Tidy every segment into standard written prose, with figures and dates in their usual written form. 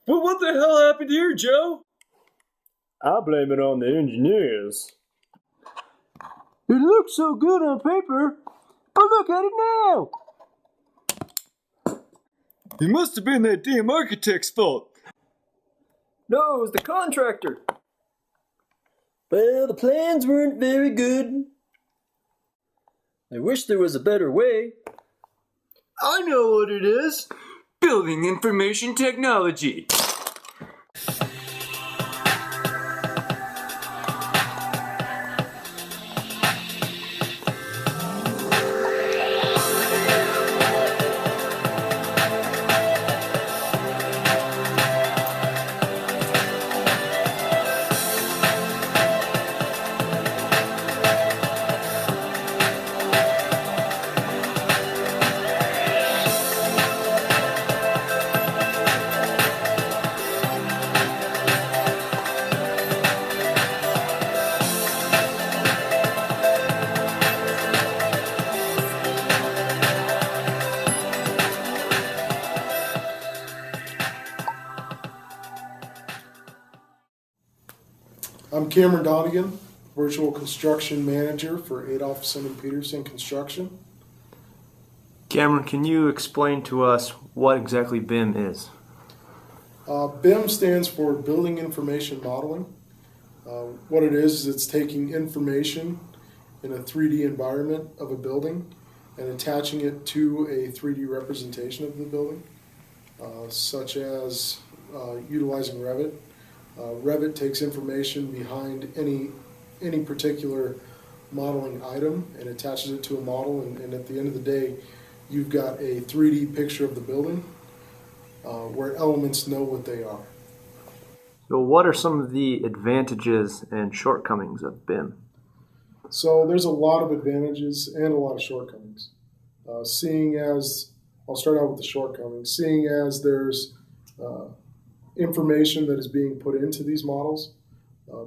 Well, what the hell happened here, Joe? I blame it on the engineers. It looks so good on paper, but look at it now! It must have been that damn architect's fault. No, it was the contractor. Well, the plans weren't very good. I wish there was a better way. I know what it is. Building information technology. I'm Cameron Donegan, Virtual Construction Manager for Adolph Simon Peterson Construction. Cameron, can you explain to us what exactly BIM is? BIM stands for Building Information Modeling. What it is it's taking information in a 3D environment of a building and attaching it to a 3D representation of the building, such as utilizing Revit. Revit takes information behind any particular modeling item and attaches it to a model, and at the end of the day, you've got a 3D picture of the building where elements know what they are. So what are some of the advantages and shortcomings of BIM? So there's a lot of advantages and a lot of shortcomings. Seeing as, I'll start out with the shortcomings, seeing as there's information that is being put into these models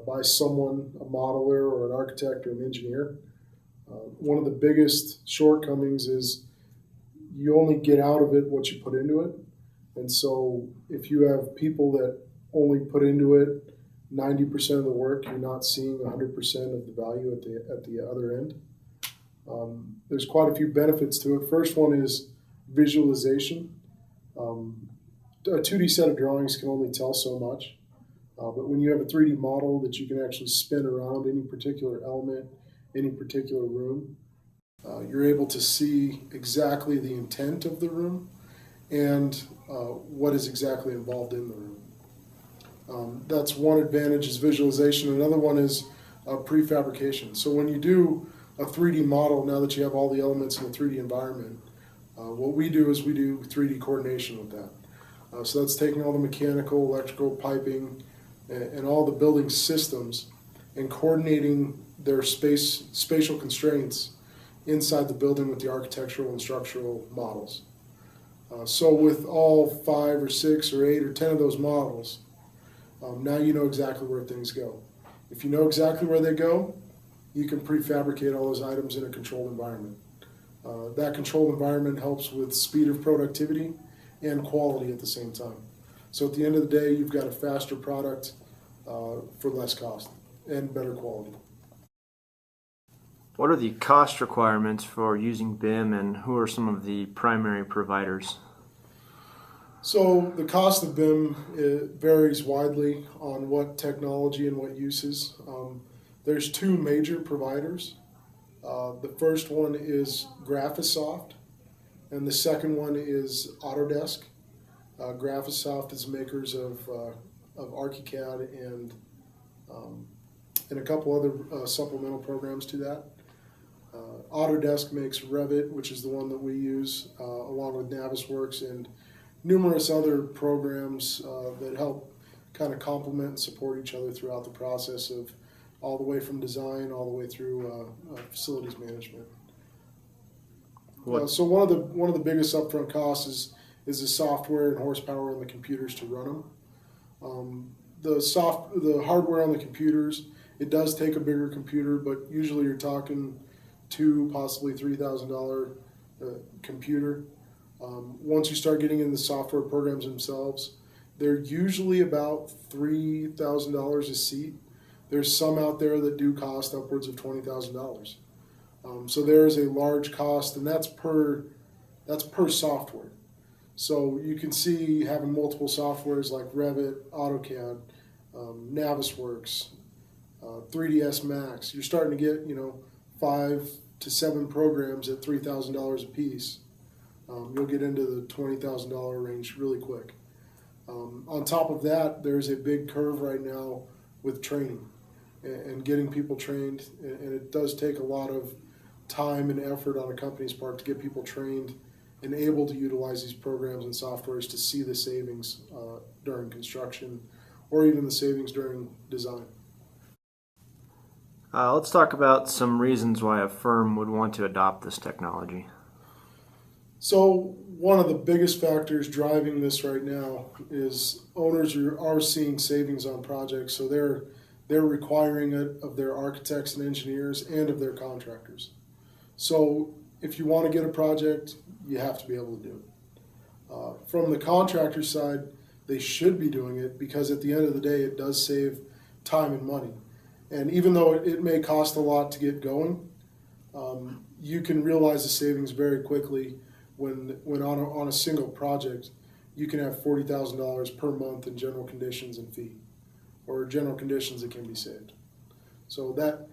by someone, a modeler or an architect or an engineer. One of the biggest shortcomings is you only get out of it what you put into it. And so if you have people that only put into it 90% of the work, you're not seeing 100% of the value at the other end. There's quite a few benefits to it. First one is visualization. A 2D set of drawings can only tell so much, but when you have a 3D model that you can actually spin around any particular element, any particular room, you're able to see exactly the intent of the room and what is exactly involved in the room. That's one advantage, is visualization. Another one is prefabrication. So when you do a 3D model, now that you have all the elements in a 3D environment, what we do is we do 3D coordination with that. So that's taking all the mechanical, electrical, piping, and all the building systems and coordinating their spatial constraints inside the building with the architectural and structural models. So with all 5 or 6 or 8 or 10 of those models, now you know exactly where things go. If you know exactly where they go, you can prefabricate all those items in a controlled environment. That controlled environment helps with speed of productivity and quality at the same time. So at the end of the day, you've got a faster product for less cost and better quality. What are the cost requirements for using BIM, and who are some of the primary providers? So the cost of BIM varies widely on what technology and what uses. There's 2 major providers. The first one is Graphisoft, and the second one is Autodesk. Graphisoft is makers of ArchiCAD and a couple other supplemental programs to that. Autodesk makes Revit, which is the one that we use, along with Navisworks and numerous other programs that help kind of complement and support each other throughout the process of all the way from design all the way through facilities management. So one of the biggest upfront costs is the software and horsepower on the computers to run them. The hardware on the computers, it does take a bigger computer, but usually you're talking $2,000, possibly $3,000 computer. Once you start getting into the software programs themselves, They're usually about $3,000 a seat. There's some out there that do cost upwards of $20,000. So there is a large cost, and that's per software. So you can see having multiple softwares like Revit, AutoCAD, Navisworks, 3ds Max. You're starting to get 5 to 7 programs at $3,000 a piece. You'll get into the $20,000 range really quick. On top of that, there's a big curve right now with training and getting people trained, and it does take a lot of time and effort on a company's part to get people trained and able to utilize these programs and softwares to see the savings during construction or even the savings during design. Let's talk about some reasons why a firm would want to adopt this technology. So one of the biggest factors driving this right now is owners are seeing savings on projects, so they're requiring it of their architects and engineers and of their contractors. So if you want to get a project, you have to be able to do it. From the contractor side, they should be doing it because at the end of the day, it does save time and money. And even though it may cost a lot to get going, you can realize the savings very quickly when on a single project, you can have $40,000 per month in general conditions and fee, or general conditions that can be saved. So that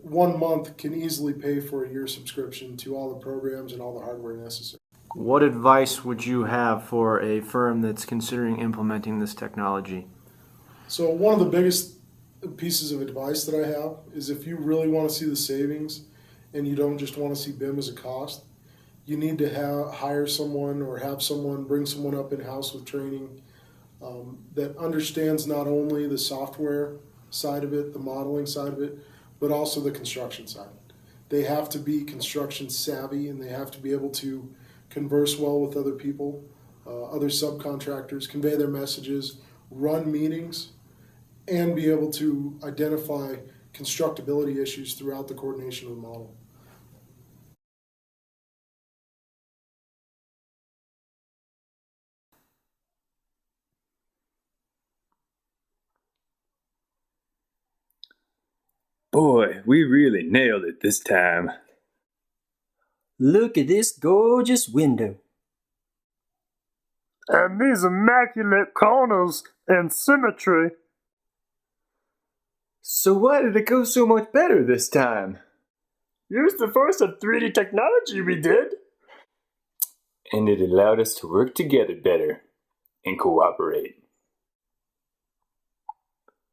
1 month can easily pay for a year subscription to all the programs and all the hardware necessary. What advice would you have for a firm that's considering implementing this technology? So one of the biggest pieces of advice that I have is if you really want to see the savings and you don't just want to see BIM as a cost, you need to hire someone or have someone bring someone up in-house with training that understands not only the software side of it, the modeling side of it, but also the construction side. They have to be construction savvy, and they have to be able to converse well with other people, other subcontractors, convey their messages, run meetings, and be able to identify constructability issues throughout the coordination of the model. Boy, we really nailed it this time. Look at this gorgeous window. And these immaculate corners and symmetry. So why did it go so much better this time? Use the force of 3D technology we did. And it allowed us to work together better and cooperate.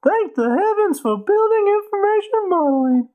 Thank the heavens for building information modeling.